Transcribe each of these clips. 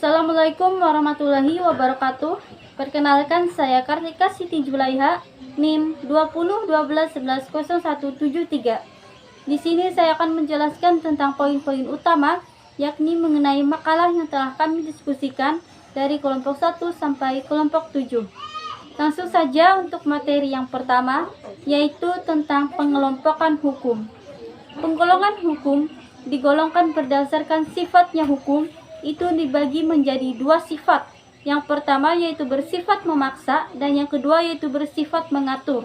Assalamualaikum warahmatullahi wabarakatuh. Perkenalkan, saya Kartika Siti Julaiha, NIM 2012110173. Di sini saya akan menjelaskan tentang poin-poin utama, yakni mengenai makalah yang telah kami diskusikan dari kelompok 1 sampai kelompok 7. Langsung saja untuk materi yang pertama, yaitu tentang pengelompokan hukum. Penggolongan hukum digolongkan berdasarkan sifatnya. Hukum itu dibagi menjadi dua sifat. Yang pertama yaitu bersifat memaksa, dan yang kedua yaitu bersifat mengatur.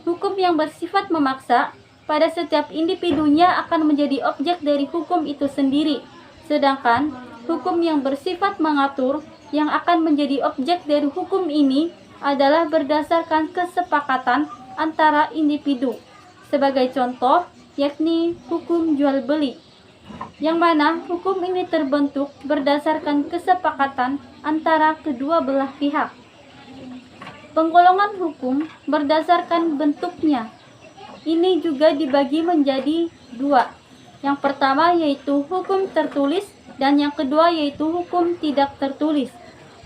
Hukum yang bersifat memaksa pada setiap individunya akan menjadi objek dari hukum itu sendiri. Sedangkan hukum yang bersifat mengatur yang akan menjadi objek dari hukum ini adalah berdasarkan kesepakatan antara individu. Sebagai contoh, yakni hukum jual beli, yang mana hukum ini terbentuk berdasarkan kesepakatan antara kedua belah pihak. Penggolongan hukum berdasarkan bentuknya ini juga dibagi menjadi dua. Yang pertama yaitu hukum tertulis, dan yang kedua yaitu hukum tidak tertulis.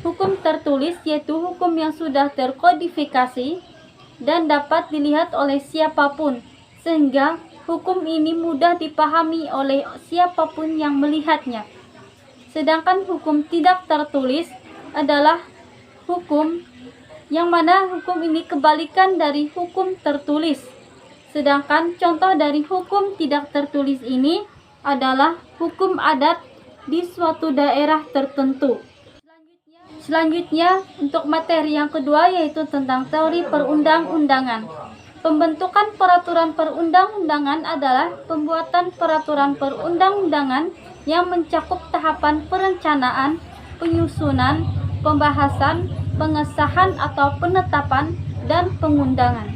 Hukum tertulis yaitu hukum yang sudah terkodifikasi dan dapat dilihat oleh siapapun, sehingga hukum ini mudah dipahami oleh siapapun yang melihatnya. Sedangkan hukum tidak tertulis adalah hukum yang mana hukum ini kebalikan dari hukum tertulis. Sedangkan contoh dari hukum tidak tertulis ini adalah hukum adat di suatu daerah tertentu. Selanjutnya untuk materi yang kedua yaitu tentang teori perundang-undangan. Pembentukan peraturan perundang-undangan adalah pembuatan peraturan perundang-undangan yang mencakup tahapan perencanaan, penyusunan, pembahasan, pengesahan atau penetapan, dan pengundangan.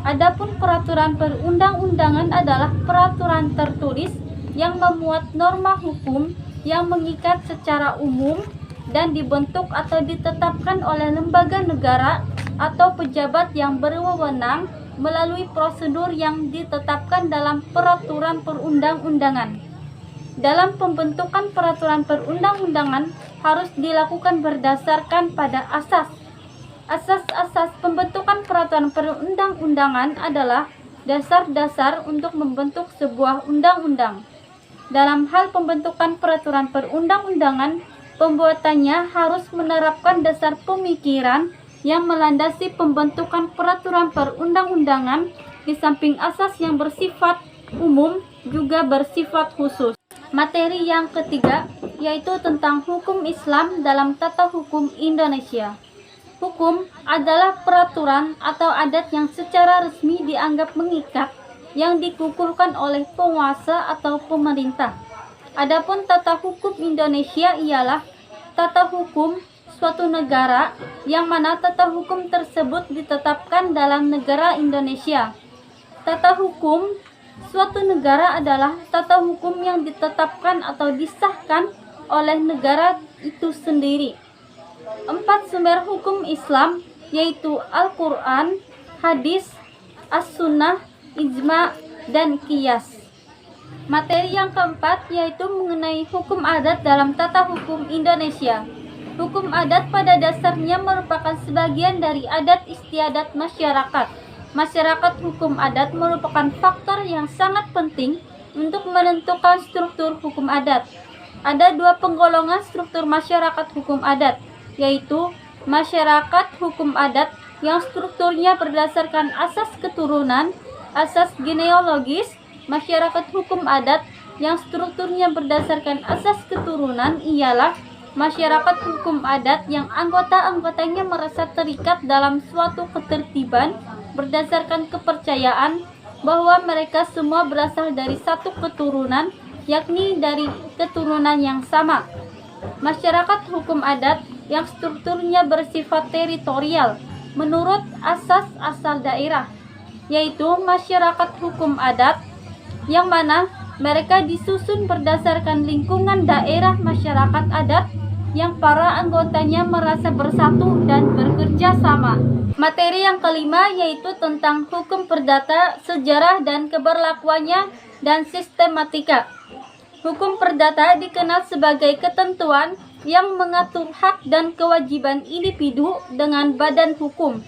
Adapun peraturan perundang-undangan adalah peraturan tertulis yang memuat norma hukum yang mengikat secara umum dan dibentuk atau ditetapkan oleh lembaga negara atau pejabat yang berwenang melalui prosedur yang ditetapkan dalam peraturan perundang-undangan. Dalam pembentukan peraturan perundang-undangan harus dilakukan berdasarkan pada asas. Asas-asas pembentukan peraturan perundang-undangan adalah dasar-dasar untuk membentuk sebuah undang-undang. Dalam hal pembentukan peraturan perundang-undangan, pembuatannya harus menerapkan dasar pemikiran yang melandasi pembentukan peraturan perundang-undangan, di samping asas yang bersifat umum juga bersifat khusus. Materi yang ketiga yaitu tentang hukum Islam dalam tata hukum Indonesia. Hukum adalah peraturan atau adat yang secara resmi dianggap mengikat yang dikukuhkan oleh penguasa atau pemerintah. Adapun tata hukum Indonesia ialah tata hukum suatu negara yang mana tata hukum tersebut ditetapkan dalam negara Indonesia. Tata hukum suatu negara adalah tata hukum yang ditetapkan atau disahkan oleh negara itu sendiri. 4 sumber hukum Islam yaitu Al-Quran, Hadis, As-Sunnah, Ijma, dan Qiyas. Materi yang keempat yaitu mengenai hukum adat dalam tata hukum Indonesia. Hukum adat pada dasarnya merupakan sebagian dari adat istiadat masyarakat. Masyarakat hukum adat merupakan faktor yang sangat penting untuk menentukan struktur hukum adat. Ada dua penggolongan struktur masyarakat hukum adat, yaitu masyarakat hukum adat yang strukturnya berdasarkan asas keturunan, asas genealogis. Masyarakat hukum adat yang strukturnya berdasarkan asas keturunan ialah masyarakat hukum adat yang anggota-anggotanya merasa terikat dalam suatu ketertiban berdasarkan kepercayaan bahwa mereka semua berasal dari satu keturunan, yakni dari keturunan yang sama. Masyarakat hukum adat yang strukturnya bersifat teritorial menurut asas asal daerah, yaitu masyarakat hukum adat yang mana mereka disusun berdasarkan lingkungan daerah masyarakat adat yang para anggotanya merasa bersatu dan bekerja sama. Materi yang kelima yaitu tentang hukum perdata, sejarah dan keberlakuannya, dan sistematika. Hukum perdata dikenal sebagai ketentuan, yang mengatur hak dan kewajiban individu dengan badan hukum.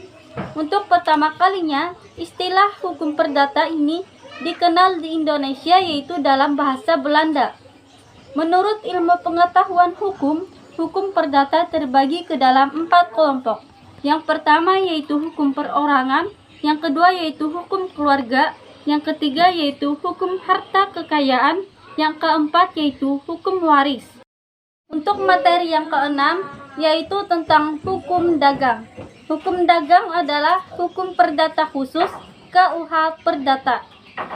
Untuk pertama kalinya, istilah hukum perdata ini dikenal di Indonesia yaitu dalam bahasa Belanda. Menurut ilmu pengetahuan hukum, hukum perdata terbagi ke dalam 4 kelompok. Yang pertama yaitu hukum perorangan, yang kedua yaitu hukum keluarga, yang ketiga yaitu hukum harta kekayaan, yang keempat yaitu hukum waris. Untuk materi yang keenam yaitu tentang hukum dagang. Hukum dagang adalah hukum perdata khusus KUH Perdata.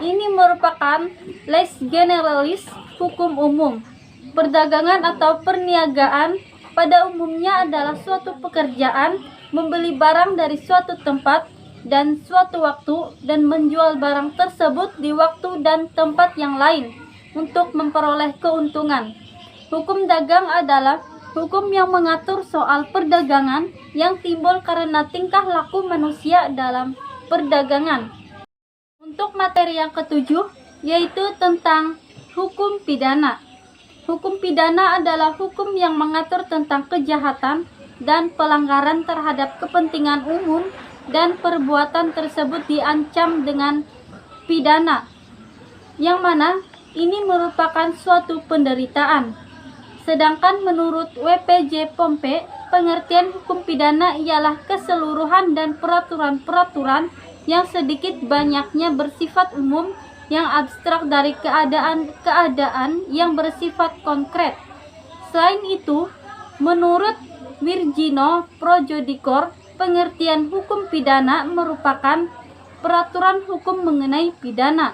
Ini merupakan lex generalis, hukum umum. Perdagangan atau perniagaan pada umumnya adalah suatu pekerjaan membeli barang dari suatu tempat dan suatu waktu dan menjual barang tersebut di waktu dan tempat yang lain untuk memperoleh keuntungan. Hukum dagang adalah hukum yang mengatur soal perdagangan yang timbul karena tingkah laku manusia dalam perdagangan. Untuk materi yang ketujuh yaitu tentang hukum pidana. Hukum pidana adalah hukum yang mengatur tentang kejahatan dan pelanggaran terhadap kepentingan umum dan perbuatan tersebut diancam dengan pidana, yang mana ini merupakan suatu penderitaan. Sedangkan menurut WPJ Pompe, pengertian hukum pidana ialah keseluruhan dan peraturan-peraturan yang sedikit banyaknya bersifat umum yang abstrak dari keadaan-keadaan yang bersifat konkret. Selain itu, menurut Virginio Projodicor, pengertian hukum pidana merupakan peraturan hukum mengenai pidana.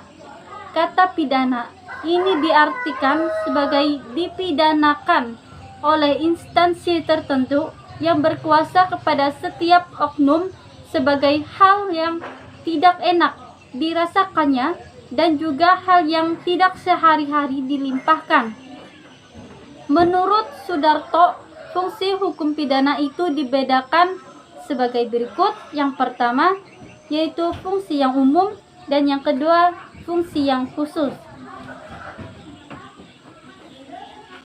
Kata pidana ini diartikan sebagai dipidanakan oleh instansi tertentu yang berkuasa kepada setiap oknum sebagai hal yang tidak enak dirasakannya dan juga hal yang tidak sehari-hari dilimpahkan. Menurut Sudarto, fungsi hukum pidana itu dibedakan sebagai berikut. Yang pertama yaitu fungsi yang umum dan yang kedua fungsi yang khusus.